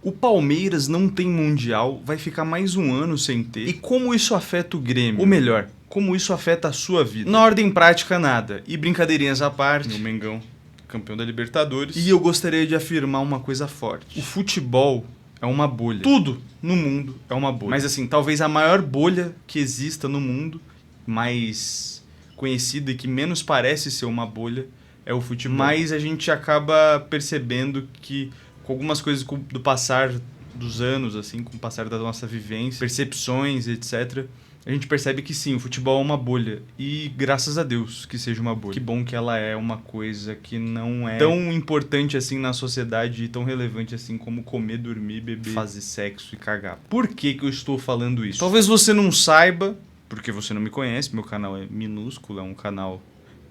O Palmeiras não tem Mundial, vai ficar mais um ano sem ter. E como isso afeta o Grêmio? Ou melhor, como isso afeta a sua vida? Na ordem prática, nada. E brincadeirinhas à parte, o Mengão, campeão da Libertadores. E eu gostaria de afirmar uma coisa forte. O futebol é uma bolha. Tudo no mundo é uma bolha. Mas assim, talvez a maior bolha que exista no mundo, mais conhecida e que menos parece ser uma bolha, é o futebol. Mas a gente acaba percebendo que com algumas coisas do passar dos anos, assim, com o passar da nossa vivência, percepções, etc., a gente percebe que sim, o futebol é uma bolha. E graças a Deus que seja uma bolha. Que bom que ela é uma coisa que não é tão importante assim na sociedade e tão relevante assim como comer, dormir, beber, fazer sexo e cagar. Por que que eu estou falando isso? Talvez você não saiba, porque você não me conhece, meu canal é minúsculo, é um canal...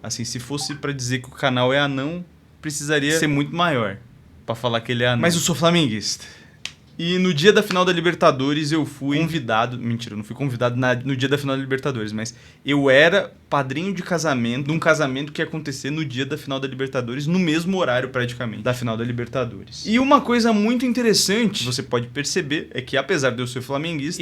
Assim, se fosse pra dizer que o canal é anão, precisaria ser muito maior pra falar que ele é anão. Mas eu sou flamenguista. E no dia da final da Libertadores eu fui convidado... Mentira, eu não fui convidado no dia da final da Libertadores, mas eu era padrinho de casamento, de um casamento que ia acontecer no dia da final da Libertadores, no mesmo horário praticamente, da final da Libertadores. E uma coisa muito interessante, que você pode perceber, é que apesar de eu ser flamenguista,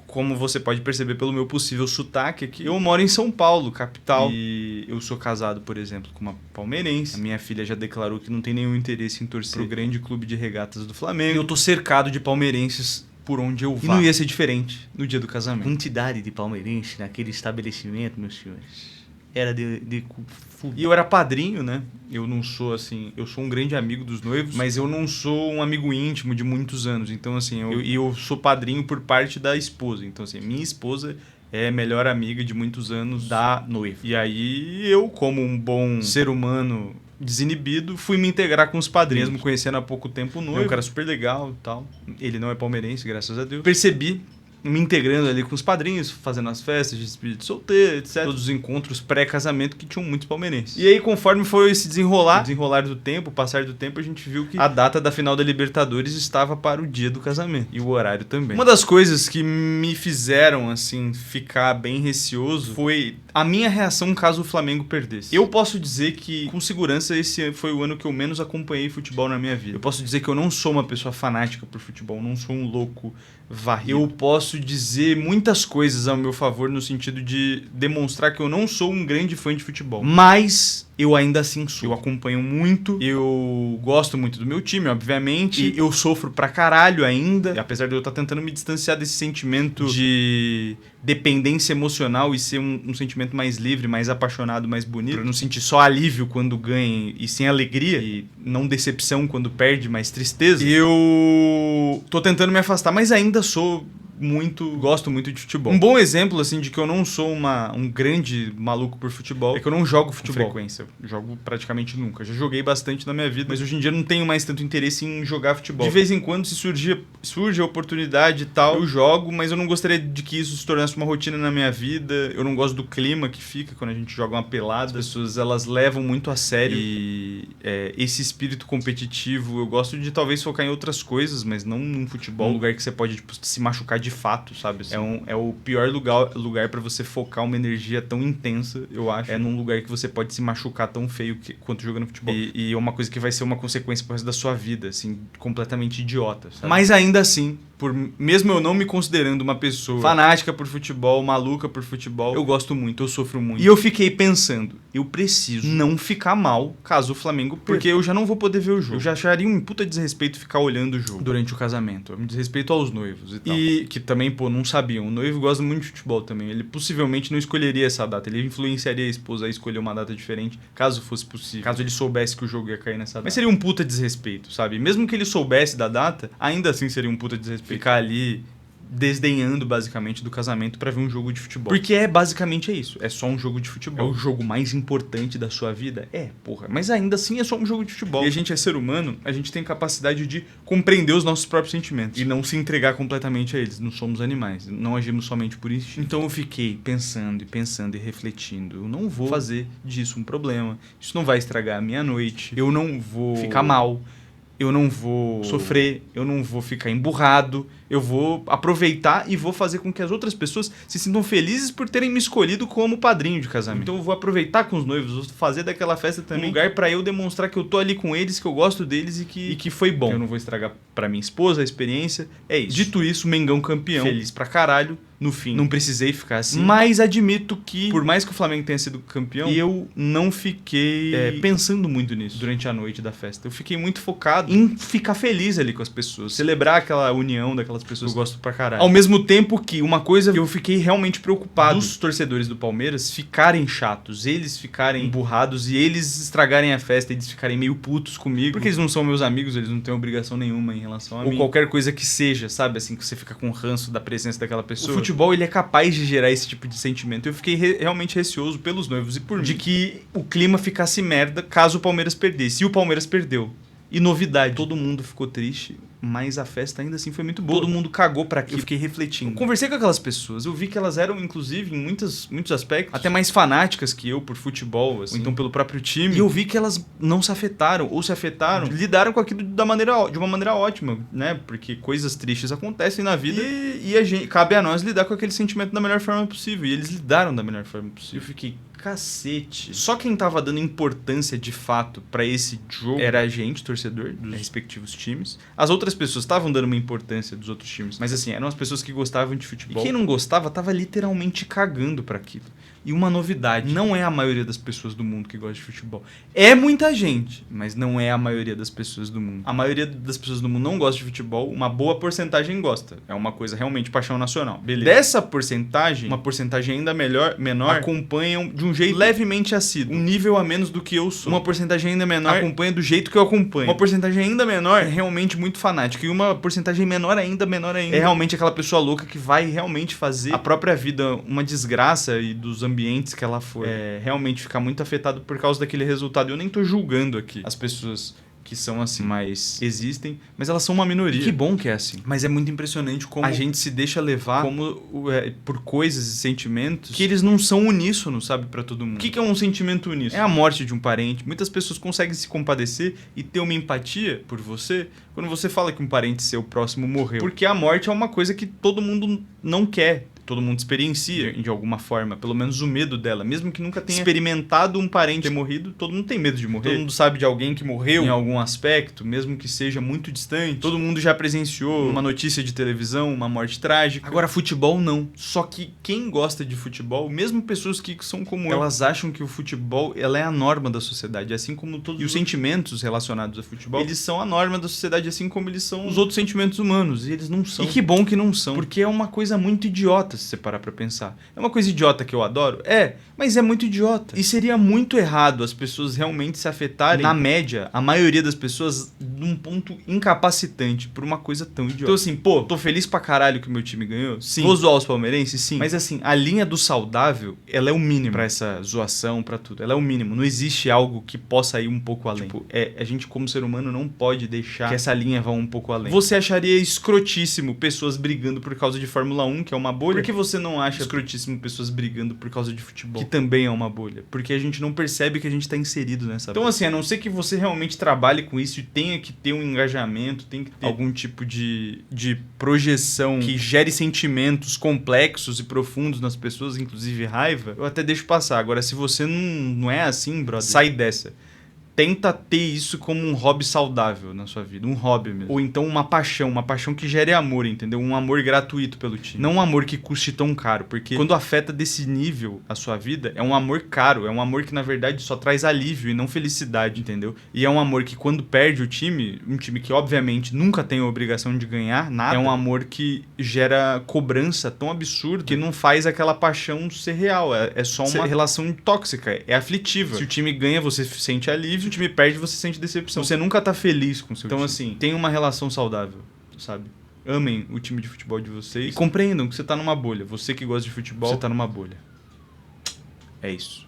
como você pode perceber pelo meu possível sotaque aqui, eu moro em São Paulo, capital. E eu sou casado, por exemplo, com uma palmeirense. A minha filha já declarou que não tem nenhum interesse em torcer pro grande clube de regatas do Flamengo. E eu tô cercado de palmeirenses por onde eu vá. E não ia ser diferente no dia do casamento. A quantidade de palmeirenses naquele estabelecimento, meus senhores, era de e eu era padrinho, né? Eu não sou assim... Eu sou um grande amigo dos noivos, mas eu não sou um amigo íntimo de muitos anos. Então, assim, eu sou padrinho por parte da esposa. Então, assim, minha esposa é melhor amiga de muitos anos da noiva. E aí, eu, como um bom ser humano desinibido, fui me integrar com os padrinhos. Mesmo conhecendo há pouco tempo o noivo. É um cara super legal e tal. Ele não é palmeirense, graças a Deus. Percebi... me integrando ali com os padrinhos, fazendo as festas de despedida de solteiro, etc. Todos os encontros pré-casamento que tinham muitos palmeirenses. E aí, conforme foi esse desenrolar do tempo, o passar do tempo, a gente viu que a data da final da Libertadores estava para o dia do casamento. E o horário também. Uma das coisas que me fizeram, assim, ficar bem receoso foi a minha reação caso o Flamengo perdesse. Eu posso dizer que, com segurança, esse foi o ano que eu menos acompanhei futebol na minha vida. Eu posso dizer que eu não sou uma pessoa fanática por futebol, não sou um louco varrido. Eu posso dizer muitas coisas ao meu favor no sentido de demonstrar que eu não sou um grande fã de futebol. Mas eu ainda assim sou. Eu acompanho muito, eu gosto muito do meu time, obviamente. E eu sofro pra caralho ainda. E apesar de eu estar tentando me distanciar desse sentimento de dependência emocional e ser um sentimento mais livre, mais apaixonado, mais bonito. Pra não sentir só alívio quando ganha e sem alegria. E não decepção quando perde, mas tristeza. Eu tô tentando me afastar, mas ainda gosto muito de futebol. Um bom exemplo, assim, de que eu não sou um grande maluco por futebol é que eu não jogo futebol com frequência. Eu jogo praticamente nunca. Já joguei bastante na minha vida, mas hoje em dia não tenho mais tanto interesse em jogar futebol. De vez em quando, se surge a oportunidade e tal, eu jogo, mas eu não gostaria de que isso se tornasse uma rotina na minha vida. Eu não gosto do clima que fica quando a gente joga uma pelada. As pessoas, elas levam muito a sério e esse espírito competitivo, eu gosto de talvez focar em outras coisas, mas não num futebol, um lugar que você pode, tipo, se machucar de fato, sabe? Assim, é o pior lugar pra você focar uma energia tão intensa, eu acho. É num lugar que você pode se machucar tão feio quanto jogando futebol. E é uma coisa que vai ser uma consequência pro resto da sua vida, assim, completamente idiota, sabe? Mas ainda assim, mesmo eu não me considerando uma pessoa fanática por futebol, maluca por futebol, eu gosto muito, eu sofro muito. E eu fiquei pensando, eu preciso não ficar mal caso o Flamengo perca, porque eu já não vou poder ver o jogo. Eu já acharia um puta desrespeito ficar olhando o jogo durante o casamento. Um desrespeito aos noivos e tal. E que também, não sabiam. O noivo gosta muito de futebol também. Ele possivelmente não escolheria essa data. Ele influenciaria a esposa a escolher uma data diferente, caso fosse possível. Caso ele soubesse que o jogo ia cair nessa data. Mas seria um puta desrespeito, sabe? Mesmo que ele soubesse da data, ainda assim seria um puta desrespeito. Ficar ali desdenhando basicamente do casamento pra ver um jogo de futebol. Porque basicamente é isso. É só um jogo de futebol. É o jogo mais importante da sua vida? Porra. Mas ainda assim é só um jogo de futebol. E a gente é ser humano, a gente tem capacidade de compreender os nossos próprios sentimentos. E não se entregar completamente a eles. Não somos animais. Não agimos somente por instinto. Então eu fiquei pensando e refletindo. Eu não vou fazer disso um problema. Isso não vai estragar a minha noite. Eu não vou ficar mal. eu não vou sofrer, eu não vou ficar emburrado, eu vou aproveitar e vou fazer com que as outras pessoas se sintam felizes por terem me escolhido como padrinho de casamento. Então eu vou aproveitar com os noivos, vou fazer daquela festa também um lugar pra eu demonstrar que eu tô ali com eles, que eu gosto deles e que foi bom. Eu não vou estragar pra minha esposa a experiência, é isso. Dito isso, Mengão campeão, feliz pra caralho. No fim, não precisei ficar assim. Mas admito que, por mais que o Flamengo tenha sido campeão, eu não fiquei pensando muito nisso durante a noite da festa. Eu fiquei muito focado em ficar feliz ali com as pessoas. Celebrar aquela união daquelas pessoas que eu gosto pra caralho. Ao mesmo tempo que uma coisa que eu fiquei realmente preocupado, dos torcedores do Palmeiras ficarem chatos, eles ficarem emburrados e eles estragarem a festa, eles ficarem meio putos comigo. Porque eles não são meus amigos, eles não têm obrigação nenhuma em relação a mim. Ou qualquer coisa que seja, sabe? Assim, que você fica com ranço da presença daquela pessoa. O futebol, ele é capaz de gerar esse tipo de sentimento. Eu fiquei realmente receoso pelos noivos e por mim, de que o clima ficasse merda caso o Palmeiras perdesse. E o Palmeiras perdeu. E novidade, todo mundo ficou triste, mas a festa ainda assim foi muito boa. Todo mundo cagou pra aquilo. Eu fiquei refletindo. Eu conversei com aquelas pessoas, eu vi que elas eram, inclusive, em muitos aspectos, até mais fanáticas que eu por futebol, assim, ou então pelo próprio time. E eu vi que elas não se afetaram, ou se afetaram, lidaram com aquilo de uma maneira ótima, né? Porque coisas tristes acontecem na vida e cabe a nós lidar com aquele sentimento da melhor forma possível. E eles lidaram da melhor forma possível. Eu fiquei... cacete. Só quem tava dando importância de fato pra esse jogo era a gente, torcedor dos respectivos times. As outras pessoas estavam dando uma importância dos outros times, mas assim, eram as pessoas que gostavam de futebol. E quem não gostava tava literalmente cagando pra aquilo. E uma novidade, não é a maioria das pessoas do mundo que gosta de futebol. É muita gente, mas não é a maioria das pessoas do mundo. A maioria das pessoas do mundo não gosta de futebol, uma boa porcentagem gosta. É uma coisa realmente paixão nacional. Beleza. Dessa porcentagem, uma porcentagem ainda menor, acompanham de um jeito levemente assíduo, um nível a menos do que eu sou. Uma porcentagem ainda menor acompanha do jeito que eu acompanho. Uma porcentagem ainda menor é realmente muito fanática. E uma porcentagem menor ainda, é realmente aquela pessoa louca que vai realmente fazer a própria vida uma desgraça e dos ambientes que ela for realmente ficar muito afetado por causa daquele resultado. Eu nem tô julgando aqui as pessoas que são assim, mas existem, mas elas são uma minoria. E que bom que é assim. Mas é muito impressionante como a gente se deixa levar por coisas e sentimentos que eles não são uníssonos, sabe, pra todo mundo. O que é um sentimento uníssono? É a morte de um parente. Muitas pessoas conseguem se compadecer e ter uma empatia por você quando você fala que um parente seu próximo morreu. Porque a morte é uma coisa que todo mundo não quer. Todo mundo experiencia de alguma forma, pelo menos o medo dela. Mesmo que nunca tenha experimentado um parente ter morrido, todo mundo tem medo de morrer. Todo mundo sabe de alguém que morreu em algum aspecto, mesmo que seja muito distante. Todo mundo já presenciou uma notícia de televisão, uma morte trágica. Agora, futebol não. Só que quem gosta de futebol, mesmo pessoas que são como eu, elas acham que o futebol ela é a norma da sociedade, assim como todos os sentimentos relacionados a futebol, eles são a norma da sociedade, assim como eles são os outros sentimentos humanos. E eles não são. E que bom que não são. Porque é uma coisa muito idiota, se você parar pra pensar. É uma coisa idiota que eu adoro? Mas é muito idiota. E seria muito errado as pessoas realmente se afetarem, na média, a maioria das pessoas, num ponto incapacitante por uma coisa tão idiota. Então assim, tô feliz pra caralho que o meu time ganhou? Sim. Vou zoar os palmeirenses? Sim. Mas assim, a linha do saudável, ela é o mínimo pra essa zoação, pra tudo. Ela é o mínimo. Não existe algo que possa ir um pouco além. Tipo, a gente como ser humano não pode deixar que essa linha vá um pouco além. Você acharia escrotíssimo pessoas brigando por causa de Fórmula 1, que é uma bolha? Por que você não acha escrotíssimo pessoas brigando por causa de futebol, que também é uma bolha? Porque a gente não percebe que a gente tá inserido nessa bolha. Então assim, a não ser que você realmente trabalhe com isso e tenha que ter um engajamento, tem que ter algum tipo de projeção que gere sentimentos complexos e profundos nas pessoas, inclusive raiva, eu até deixo passar. Agora, se você não é assim, brother, sai dessa. Tenta ter isso como um hobby saudável na sua vida, um hobby mesmo. Ou então uma paixão que gere amor, entendeu? Um amor gratuito pelo time. Não um amor que custe tão caro, porque quando afeta desse nível a sua vida, é um amor caro, é um amor que na verdade só traz alívio e não felicidade, entendeu? E é um amor que quando perde o time, um time que obviamente nunca tem a obrigação de ganhar nada, é um amor que gera cobrança tão absurda que não faz aquela paixão ser real, é só uma relação tóxica, é aflitiva. Se o time ganha, você sente alívio, o time perde, você sente decepção. Você nunca tá feliz com o seu time. Então, assim, tenha uma relação saudável, sabe? Amem o time de futebol de vocês e compreendam que você tá numa bolha. Você que gosta de futebol, você tá numa bolha. É isso.